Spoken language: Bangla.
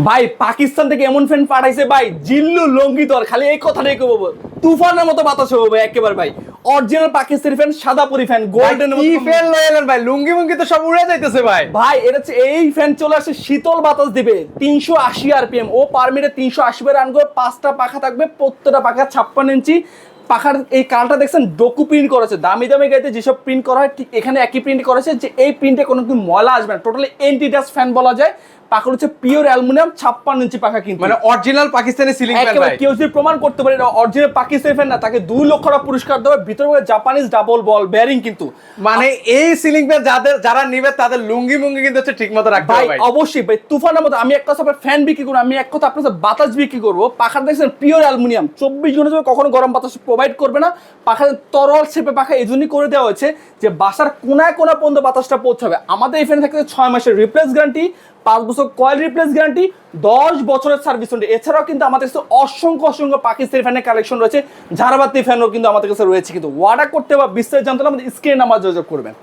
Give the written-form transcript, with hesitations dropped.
ভাই পাকিস্তান থেকে এমন ফ্যান পাঠাইছে ভাই, জিল্লু লঙ্গিতর, খালি এই কথাটাই কইবো, তুফানের মতো বাতাস হবে ভাই একেবারে ভাই। অরিজিনাল পাকিস্তানি ফ্যান, সাদা পরি ফ্যান, গোল্ডেন কি ফ্যান লয়ে এলেন ভাই, লুঙ্গি মুঙ্গি তো সব উড়ে যাইতেছে ভাই। ভাই এটা হচ্ছে এই ফ্যান চলে আসে শীতল বাতাস দিবে 380 আরপিএম, ও পার মিনিটে 380 বার রান করে, 5টা পাখা থাকবে, প্রত্যেকটা পাখা 56 ইঞ্চি। পাখার এই কালটা দেখছেন ডোকু প্রিন্ট করেছে, দামি দামি গাড়িতে যেসব প্রিন্ট করা হয় ঠিক এখানে একই প্রিন্ট করেছে, যে এই প্রিন্টে কোনো কিন্তু ময়লা আসবে না, টোটালি এন্টি ডাস্ট ফ্যান বলা যায়। পাখা হচ্ছে পিওর অ্যালুমিনিয়াম, 56 ইঞ্চি পাখা, কিন্তু মানে অরিজিনাল পাকিস্তানি সিলিং ফ্যান একেবারে ভাই। কেউ যদি প্রমাণ করতে পারে এটা অরিজিনাল পাকিস্তানি ফ্যান না, তাকে 2 লক্ষ টাকা পুরস্কার দেবে। ভিতরে জাপানিজ ডাবল বল বেয়ারিং কিন্তু। মানে এই সিলিং ফ্যান যারা নিবে তাদের লুঙ্গি মুঙ্গি কিন্তু হচ্ছে ঠিকমতো রাখতে ভাই হবে ভাই। অবশ্যই ভাই, তুফানের মতো আমি এক কথা আপনার ফ্যান বিক্রি করবো, আমি এক কথা আপনার কাছে বাতাস বিক্রি করবো। পাখার দেখছেন পিওর অ্যালুমিনিয়াম, 24 ঘন্টা ধরে কখনো গরম বাতাস প্রোভাইড করবে না। পাখার তরল শেপে পাখা এই জন্যই করে দেওয়া হয়েছে যে বাসার কোনায় কোনা পর্যন্ত বাতাসটা পৌঁছাবে। আমাদের এই ফ্যান থাকতে 6 মাসের রিপ্লেস গ্যারান্টি, 5 বছর কয়েল রিপ্লেস গ্যারান্টি, 10 বছরের সার্ভিস ওয়ারেন্টি। এছাড়াও কিন্তু আমাদের কাছে অসংখ্য অসংখ্য পাকিস্তানি ফ্যানের কালেকশন রয়েছে, ঝাড়বাতি ফ্যানও কিন্তু আমাদের কাছে রয়েছে। কিন্তু অর্ডার করতে বা বিস্তারিত জানতে হলে আমাদের স্ক্রিনে নাম্বার যোগাযোগ করবেন।